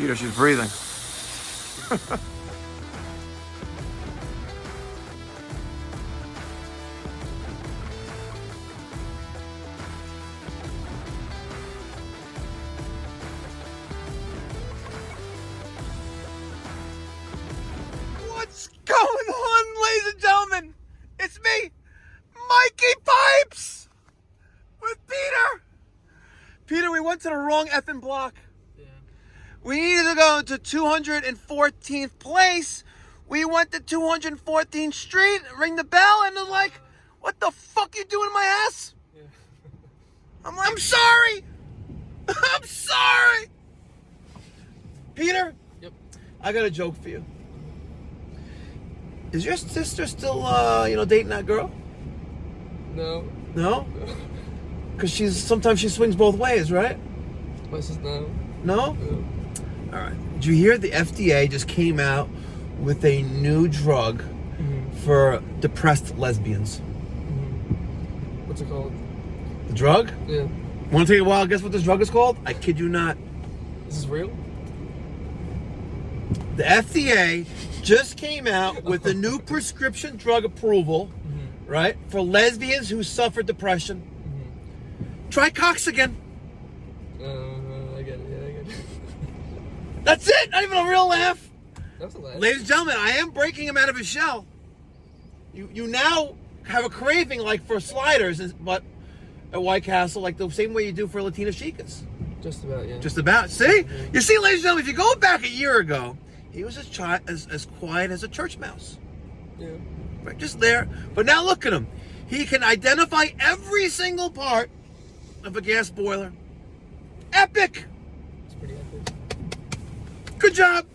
Peter, she's breathing. What's going on, ladies and gentlemen? It's me, Mikey Pipes, with Peter. Peter, we went to the wrong effing block. Yeah. We needed to go to 214th place. We went to 214th Street, ring the bell, and they're like, what the fuck you doing in my ass? Yeah. I'm like, I'm sorry. I'm sorry. Peter? Yep. I got a joke for you. Is your sister still, dating that girl? No. No? Because sometimes she swings both ways, right? My sister, no. No? No. All right. Did you hear the FDA just came out with a new drug for depressed lesbians? Mm-hmm. What's it called? The drug? Yeah. Want to take a while? Guess what this drug is called? I kid you not. This is real? The FDA just came out with a new prescription drug approval, right, for lesbians who suffer depression. Try Cox again. I get it. Yeah, I get it. That's it. Not even a real laugh. That's a laugh. Ladies and gentlemen, I am breaking him out of his shell. You now have a craving like for sliders, but at White Castle, like the same way you do for Latina chicas. Just about, yeah. Just about. See? Yeah. You see, ladies and gentlemen, if you go back a year ago, he was as quiet as a church mouse. Yeah. Right, just there. But now look at him. He can identify every single part of a gas boiler. Epic. It's pretty epic. Good job.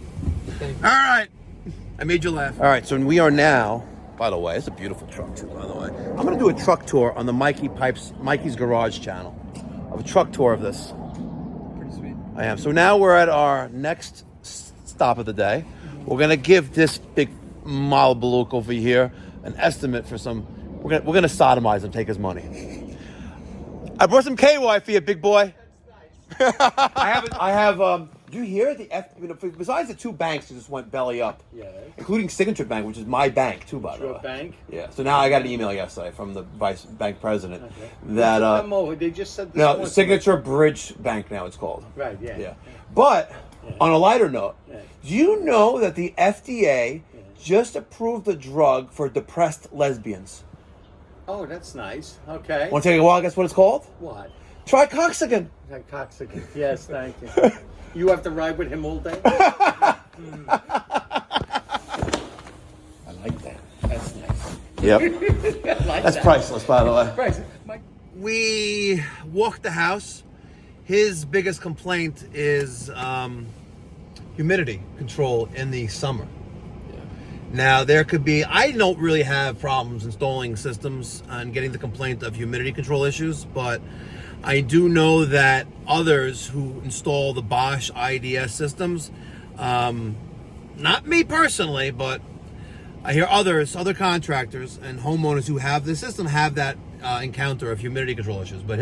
Thank you. All right. I made you laugh. All right, so we are now, by the way, it's a beautiful truck too, by the way. I'm going to do a truck tour on the Mikey's Garage channel. Of a truck tour of this. Pretty sweet. I am. So now we're at our next stop of the day. We're going to give this big Malbaluk over here an estimate for some, we're gonna sodomize him, take his money. I brought some KY for you, big boy. That's nice. I have, do you hear besides the two banks that just went belly up, yeah, including Signature Bank, which is my bank too, by the way. Bank? Yeah, so now I got an email yesterday from the vice bank president that, they just said this. No, Signature Bridge Bank now it's called. Right, yeah. Yeah. But, on a lighter note, do you know that the FDA just approved a drug for depressed lesbians? Oh, that's nice. Okay. Want to take a while? Guess what it's called? What? Try Cox again. Toxic. Yes, thank you. You have to ride with him all day? I like that. That's nice. Yep. That's priceless, by the way. Priceless. We walked the house. His biggest complaint is humidity control in the summer. Now, there could be, I don't really have problems installing systems and getting the complaint of humidity control issues, but I do know that others who install the Bosch IDS systems, not me personally, but I hear other contractors and homeowners who have this system have that encounter of humidity control issues. But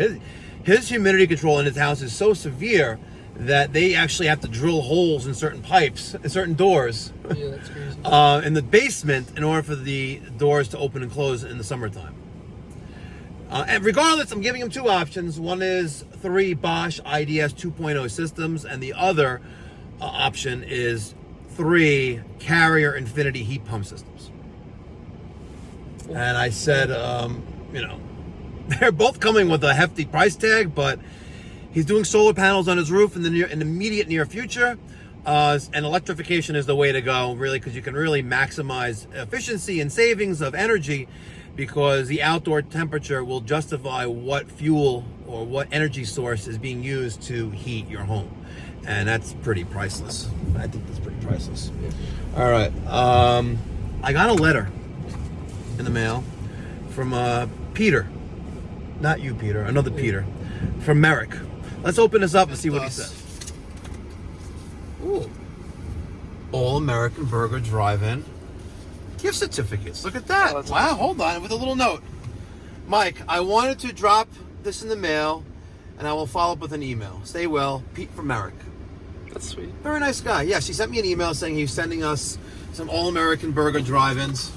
his humidity control in his house is so severe that they actually have to drill holes in certain pipes, in certain doors, yeah, that's crazy. in the basement in order for the doors to open and close in the summertime. And regardless, I'm giving him two options. One is 3 Bosch IDS 2.0 systems, and the other option is 3 Carrier Infinity heat pump systems. And I said, they're both coming with a hefty price tag, but he's doing solar panels on his roof in the immediate near future, and electrification is the way to go, really, because you can really maximize efficiency and savings of energy, because the outdoor temperature will justify what fuel or what energy source is being used to heat your home, and that's pretty priceless. I think that's pretty priceless. All right, I got a letter in the mail from Peter, not you, Peter, another Peter, from Merrick. Let's open this up and see what he says. Ooh. All-American Burger Drive-In gift certificates. Look at that. Oh, wow, awesome. Hold on, with a little note. Mike, I wanted to drop this in the mail, and I will follow up with an email. Stay well, Pete from Merrick. That's sweet. Very nice guy. Yeah, she sent me an email saying he's sending us some All-American Burger drive-ins.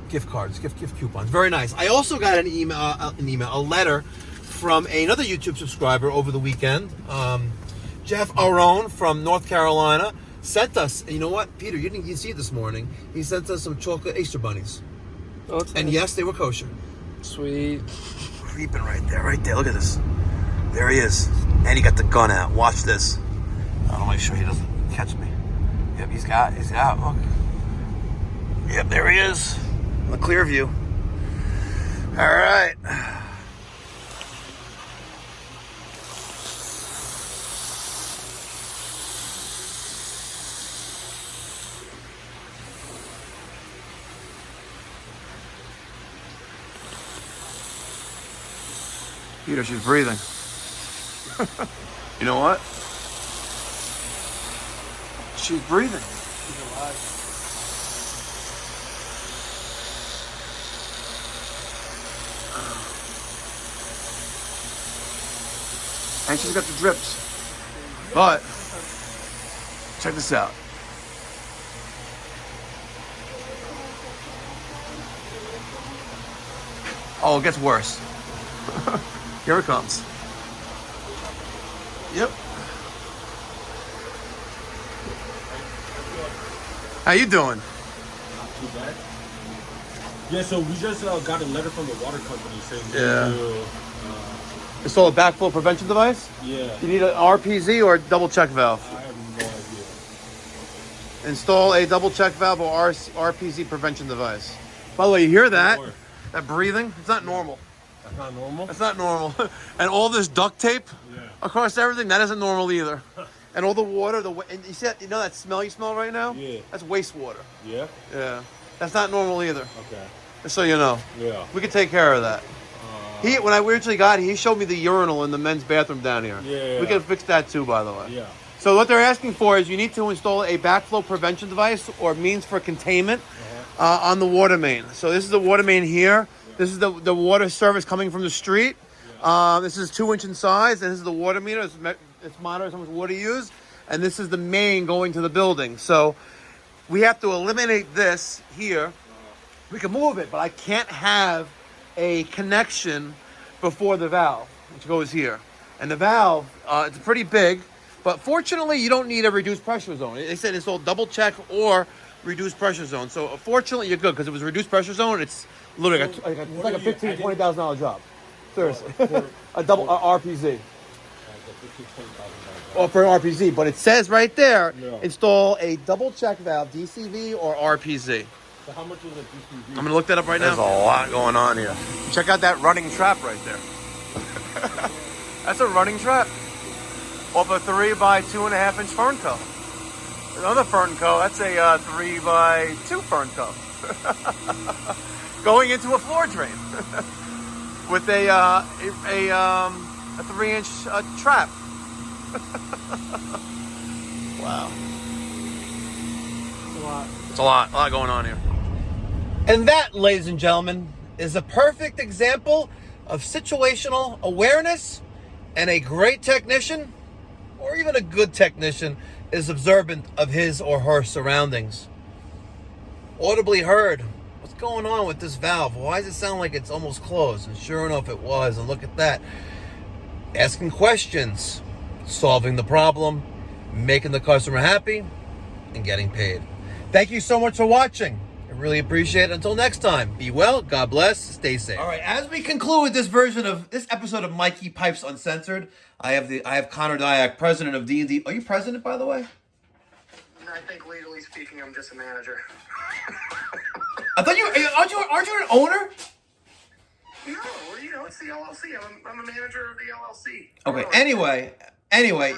Gift cards, gift coupons. Very nice. I also got a letter from another YouTube subscriber over the weekend. Jeff Aron from North Carolina sent us, and you know what, Peter, you didn't see it this morning. He sent us some chocolate Easter bunnies. Oh, it's And nice. yes, they were kosher. Sweet. Creeping right there. Look at this. There he is. And he got the gun out. Watch this. I want to make sure he doesn't catch me. Yep, he's out. Look. Yep, there he is. In the clear view. All right. Peter, she's breathing. You know what? She's breathing. She's alive. And she's got the drips. But, check this out. Oh, it gets worse. Here it comes. Yep. How you doing? Not too bad. Yeah, so we just got a letter from the water company saying Yeah. that Install a backflow prevention device? yeah, You need an RPZ or a double check valve? I have no idea. Install a double check valve or RPZ prevention device. By the way, you hear that? Or- That breathing? It's not normal. That's not normal? That's not normal. And all this duct tape Yeah. across everything, that isn't normal either. And all the water, and you see that, you know that smell you smell right now? Yeah. That's wastewater. Yeah? Yeah. That's not normal either. Okay. Just so you know. Yeah. We can take care of that. When I originally got here, he showed me the urinal in the men's bathroom down here. Yeah. We can fix that too, by the way. Yeah. So what they're asking for is you need to install a backflow prevention device or means for containment on the water main. So this is the water main here. This is the water service coming from the street. This is 2 inch in size, and this is the water meter. It's monitors how much water you use, and this is the main going to the building. So we have to eliminate this here. We can move it, but I can't have a connection before the valve, which goes here. And the valve, it's pretty big, but fortunately you don't need a reduced pressure zone. They said install double check or reduced pressure zone. So fortunately you're good, because if it was a reduced pressure zone, it's literally it's like a $15,000 to $20,000 job. Seriously. a double RPZ. Or for an RPZ, but it says right there, install a double check valve, DCV or RPZ. So how much is a DCV? I'm going to look that up right now. There's a lot going on here. Check out that running trap right there. That's a running trap. Off a 3 by 2.5 inch fern cover. Another fern cover, that's a 3 by 2 fern cover. Going into a floor drain. With a 3-inch trap. Wow. It's a lot going on here. And that, ladies and gentlemen, is a perfect example of situational awareness, and a great technician, or even a good technician, is observant of his or her surroundings. Audibly heard, what's going on with this valve? Why does it sound like it's almost closed? And sure enough, it was. And look at that. Asking questions, solving the problem, making the customer happy, and getting paid. Thank you so much for watching. I really appreciate it. Until next time, be well, God bless, stay safe. All right, as we conclude this episode of Mikey Pipes Uncensored, I have Connor Dyack, president of D&D. Are you president, by the way? I think legally speaking, I'm just a manager. I thought aren't you an owner? No, it's the LLC. I'm a manager of the LLC. Okay. Anyway,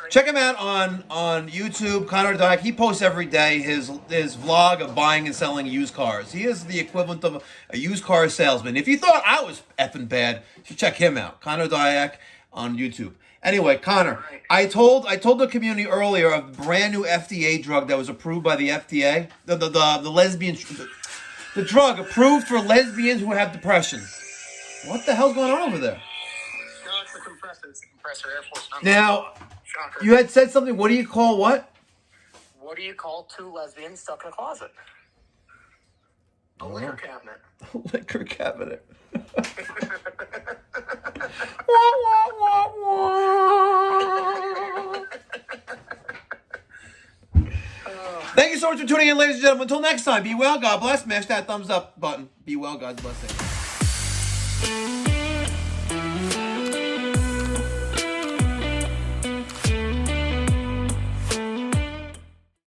check him out on YouTube, Connor Dyack. He posts every day his vlog of buying and selling used cars. He is the equivalent of a used car salesman. If you thought I was effing bad, you should check him out, Connor Dyack on YouTube. Anyway, Connor, I told the community earlier of the brand new FDA drug that was approved by the FDA, the lesbian, the drug approved for lesbians who have depression. What the hell's going on over there? No, the compressor. It's the compressor. Air Force number. Now, Shocker. you had said something. What do you call what? What do you call two lesbians stuck in a closet? A liquor cabinet. Liquor cabinet. Thank you so much for tuning in, ladies and gentlemen. Until next time, be well, God bless. Smash that thumbs up button. Be well, God's blessing.